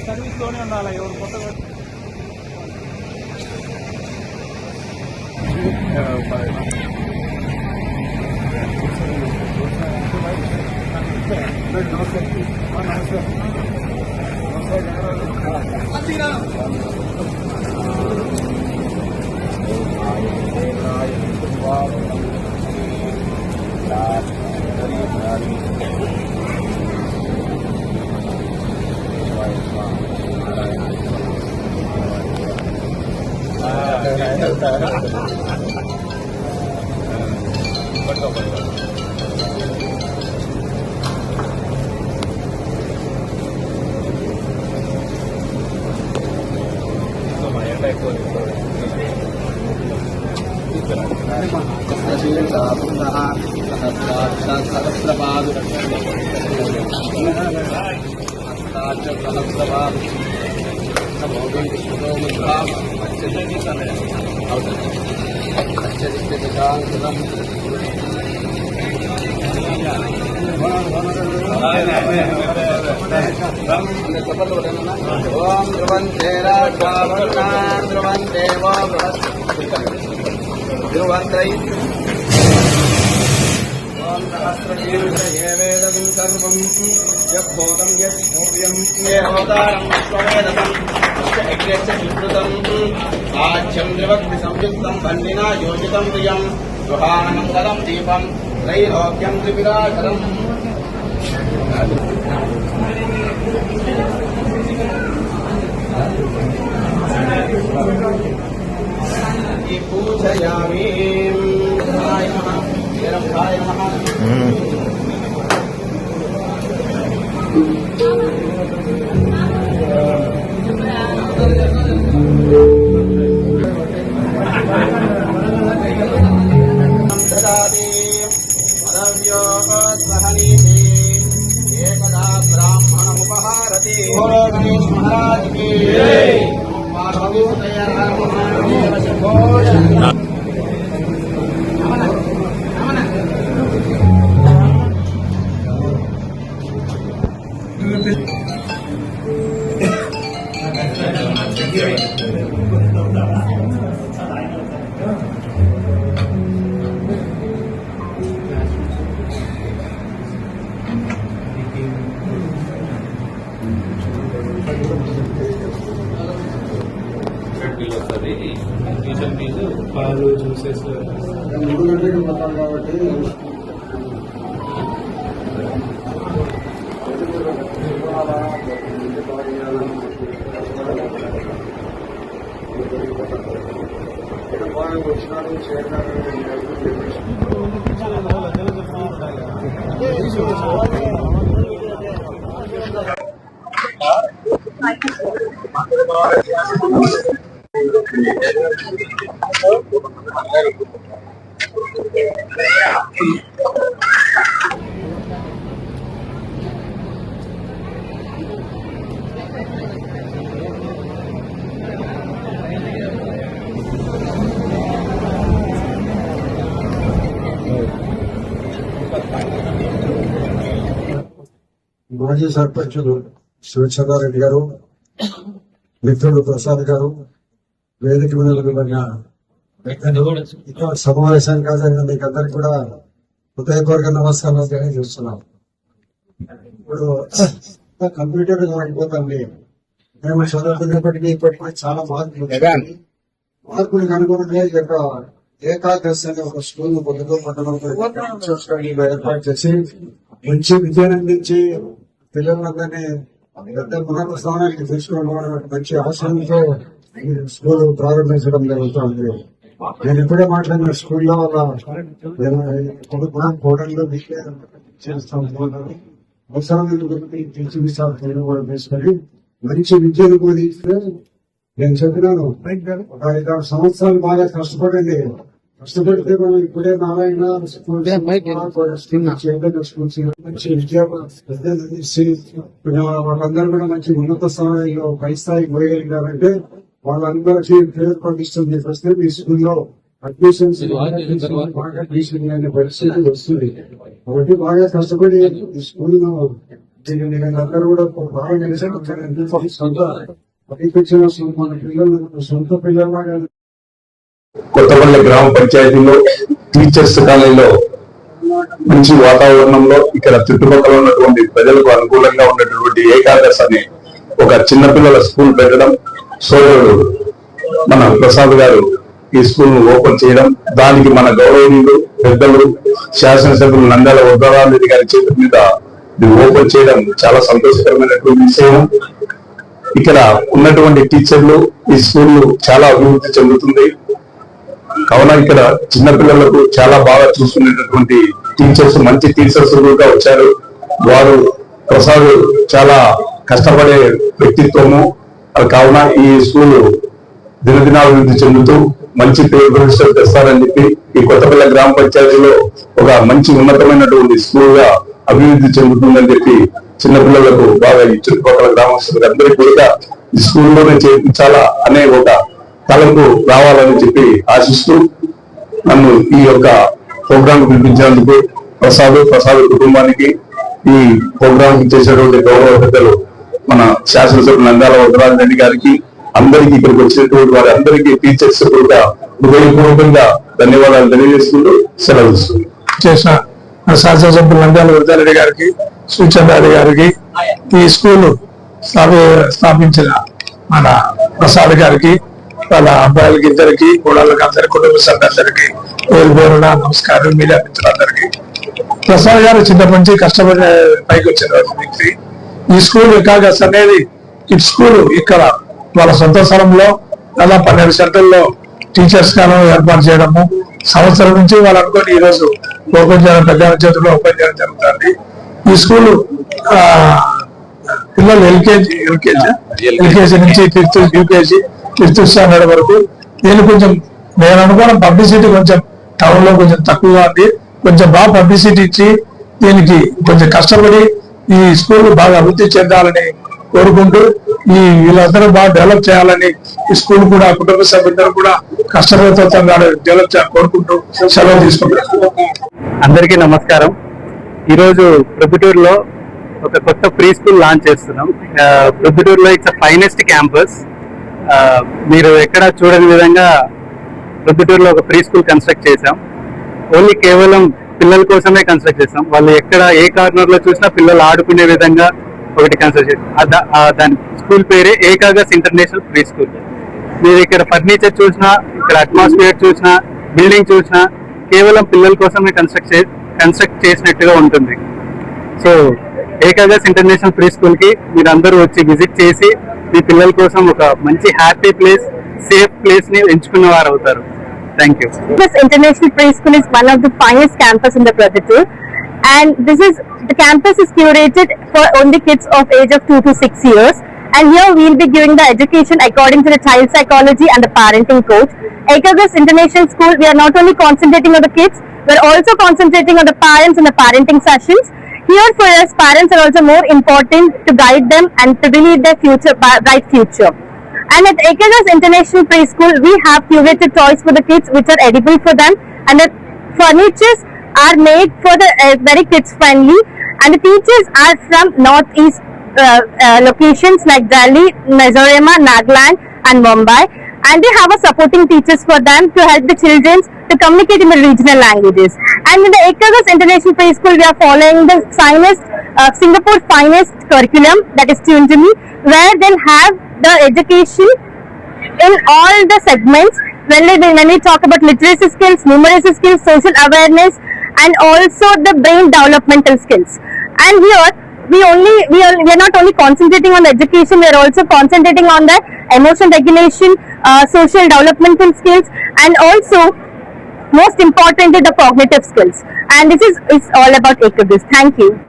Service లోనే ఉండాలి. ఎవరు కొత్తగా ఓం ధ్రువంతే రాఘవాన్ ధ్రువంతే ధ్రువంత్రై ఓం సహస్రశీర్షే వేదం సర్వం యద్భూతం యద్భవ్యం అవతారం స్వవేదం యజ్ఞం ఆచ్యం త్రివక్తి సంయుక్తం బండినా యోజితం ప్రియం గృహానమంగళం దీపం త్రైలోక్యం త్రివిరాజనం పూజయామి एकदा ब्राह्मणमुपहारति गणेश महाराज की ట్యూషన్ ఫీజు పాలు జ్యూసెస్ 3 గంటలకు మొత్తం కాబట్టి వచ్చినాడు మాజీ సర్పంచులు శివచంద్రారెడ్డి గారు, మిత్రుడు ప్రసాద్ గారు, వేదిక మీద నిలబడిన ఇక్కడ సమావేశానికి హాజరైన మీకు అందరికి కూడా హృదయపూర్వక నమస్కారాలు తెలియజేస్తున్నాం. ఇప్పుడు కంప్యూటర్ అయిపోతుంది. మేము చదువుతున్నప్పటికీ ఇప్పటికీ చాలా మార్పులు కనుగొనగా ఏకాదశి అనే ఒక స్కూల్ పొద్దుతో పట్టణంలో ఏర్పాటు చేసి మంచి విద్యను అందించి పిల్లలందరినీ పెద్ద ఉన్నత స్థానానికి తీసుకోవడం మంచి ఆశయంతో ఈ స్కూల్ ప్రారంభించడం జరుగుతుంది. నేను ఇప్పుడే మాట్లాడిన స్కూల్లో వాళ్ళ కొడుకు కోడళ్ళు చేస్తాం. అవసరమైన తీర్చి విషయాలు కూడా తీసుకొని మంచి విద్యను బోధిస్తే నేను చెప్పినాను. ఒక 5-6 సంవత్సరాలు బాగా కష్టపడండి. కష్టపడితే మనం ఇప్పుడే నారాయణ స్కూల్స్ మంచి వాళ్ళందరూ కూడా మంచి ఉన్నత స్థాయిలో పై స్థాయికి పోయగలిగారంటే వాళ్ళందరికీ పేరు పండిస్తుంది. ప్రస్తుతం ఈ స్కూల్లో అడ్మిషన్స్ బాగా తీసుకునే పరిస్థితి వస్తుంది. కాబట్టి బాగా కష్టపడి ఈ స్కూల్ ను అందరూ కూడా బాగా తెలిసి సొంత పైకొచ్చిన మన పిల్లలు సొంత పిల్లలు కొత్తపల్లి గ్రామ పంచాయతీలో టీచర్స్ కాలనీలో మంచి వాతావరణంలో ఇక్కడ చుట్టుపక్కల ఉన్నటువంటి ప్రజలకు అనుకూలంగా ఉన్నటువంటి ఏకాదశి అనే ఒక చిన్నపిల్లల స్కూల్ పెట్టడం, సోదరుడు మన ప్రసాద్ గారు ఈ స్కూల్ ను ఓపెన్ చేయడం, దానికి మన గౌరవనీయులు పెద్దలు శాసనసభ్యులు నంద్యాల ఉద్దరారెడ్డి గారి చేతుల మీద ఇది ఓపెన్ చేయడం చాలా సంతోషకరమైనటువంటి విషయం. ఇక్కడ ఉన్నటువంటి టీచర్లు ఈ స్కూల్ చాలా అభివృద్ధి చెందుతుంది కావున ఇక్కడ చిన్నపిల్లలకు చాలా బాగా చూసుకునేటటువంటి టీచర్స్, మంచి టీచర్స్ కూడా వచ్చారు. వారు ప్రసాద్ చాలా కష్టపడే వ్యక్తిత్వము కావున ఈ స్కూల్ దినదినాభివృద్ధి చెందుతూ మంచి పేరు ప్రతిష్టలు తెస్తారని చెప్పి ఈ కొత్తపల్లి గ్రామ పంచాయతీలో ఒక మంచి ఉన్నతమైనటువంటి స్కూల్ గా అభివృద్ధి చెందుతుందని చెప్పి చిన్నపిల్లలకు బాగా ఈ చుట్టుపక్కల గ్రామస్తులకు అందరికీ కూడా ఈ స్కూల్లోనే చేర్పించాలా అనే ఒక తలంపు రావాలని చెప్పి ఆశిస్తూ నన్ను ఈ యొక్క ప్రోగ్రాం పిలిపించినందుకు ప్రసాద్ కుటుంబానికి, ఈ ప్రోగ్రాం చేసేటువంటి గౌరవ పెద్దలు మన శాసనసభ్యులు నంద్యాల ఉద్దరారెడ్డి గారికి, అందరికీ ఇక్కడికి వచ్చినటువంటి వారి అందరికీ టీచర్స్ కూడా హృదయపూర్వకంగా ధన్యవాదాలు తెలియజేసుకుంటూ సెలవు తీసుకుంటాం. చేసిన శాసనసభ్యులు నంద్యాల ఉద్దరారెడ్డి గారికి, సూచంద్రారెడ్డి గారికి, ఈ స్కూల్ స్థాపించిన మన ప్రసాద్ గారికి, వాళ్ళ అబ్బాయిలకి ఇద్దరికి, కోడళ్ళకి అందరికి, కుటుంబ సభ్యులందరికీ పేరు పేరున నమస్కారం. మీడియా మిత్రులందరికీ. ప్రసాద్ గారు చిన్నప్పటి నుంచి కష్టపడి పైకి వచ్చిన వ్యక్తి. ఈ స్కూల్ ఏకాదశి అనేది కిడ్స్ స్కూల్ ఇక్కడ వాళ్ళ సొంత స్థలంలో దాదాపు 12 సెంటర్లో టీచర్స్ గాను ఏర్పాటు చేయడము, సంవత్సరం నుంచి వాళ్ళు అనుకోని ఈ రోజు ఓపెన్ చేయడం, పెద్ద చేతుల్లో ఓపెన్ చేయడం జరుగుతుంది. ఈ స్కూల్ పిల్లలు ఎల్కేజీ నుంచి యూకేజీ 5th స్టాండర్డ్ వరకు. దీన్ని కొంచెం నేను అనుకోవడం పబ్లిసిటీ కొంచెం టౌన్ లో కొంచెం తక్కువగా ఉంది. కొంచెం బాగా పబ్లిసిటీ ఇచ్చి దీనికి కొంచెం కష్టపడి ఈ స్కూల్ బాగా అభివృద్ధి చెందాలని కోరుకుంటూ, ఈ వీళ్ళందరూ బాగా డెవలప్ చేయాలని ఈ స్కూల్ కూడా కుటుంబ సభ్యులందరూ కూడా కష్టపడితంగా డెవలప్ చేయాలని కోరుకుంటూ సెలవు తీసుకుంటారు. అందరికీ నమస్కారం. ఈరోజు ప్రొద్దుటూరులో ఒక కొత్త ప్రీ స్కూల్ లాంచ్ చేస్తున్నాం. ప్రొద్దుటూరులో ఇట్స్ ఫైనెస్ట్ క్యాంపస్. మీరు ఎక్కడ చూడని విధంగా ప్రొద్దుటూరులో ఒక ప్రీ స్కూల్ కన్స్ట్రక్ట్ చేశాం. ఓన్లీ కేవలం పిల్లల కోసమే కన్స్ట్రక్ట్ చేసాం. వాళ్ళు ఎక్కడ ఏ కార్నర్ లో చూసినా పిల్లలు ఆడుకునే విధంగా ఒకటి కన్స్ట్రక్ట్ చేసాం. దాని స్కూల్ పేరే ఏకాదశి ఇంటర్నేషనల్ ప్రీ స్కూల్. మీరు ఇక్కడ ఫర్నిచర్ చూసినా, ఇక్కడ అట్మాస్ఫియర్ చూసినా, బిల్డింగ్ చూసినా కేవలం పిల్లల కోసమే కన్స్ట్రక్ట్ చేసినట్టుగా ఉంటుంది. So Ekadashi international pre school కి మీరు అందరూ వచ్చి విజిట్ చేసి మీ పిల్లల కోసం ఒక మంచి హ్యాపీ ప్లేస్, సేఫ్ ప్లేస్ ని ఎంచుకున్న వారు అవుతారు. Thank you. This International Preschool is one of the finest campus in the Pradipur, and the campus is curated for only kids of age of 2 to 6 years. And here we will be giving the education according to the child psychology and the parenting coach. Ekagas International School, we are not only concentrating on the kids, we are also concentrating on the parents and the parenting sessions. Here for us, parents are also more important to guide them and to lead their future, bright future. And at Ekagas International Preschool, we have curated toys for the kids which are edible for them, and the furnitures are made for the very kids friendly, and the teachers are from northeast locations like Delhi, Mizoram, Nagaland and Mumbai, and they have a supporting teachers for them to help the children to communicate in the regional languages. And in the Ekagas International Preschool, we are following the Singapore finest curriculum, that is tuned to me, where they'll have the education in all the segments. When we talk about literacy skills, numeracy skills, social awareness, and also the brain developmental skills. And here we are not only concentrating on the education, we are also concentrating on the emotion regulation, social developmental skills, and also most importantly the cognitive skills. And this is all about Ekagas. Thank you.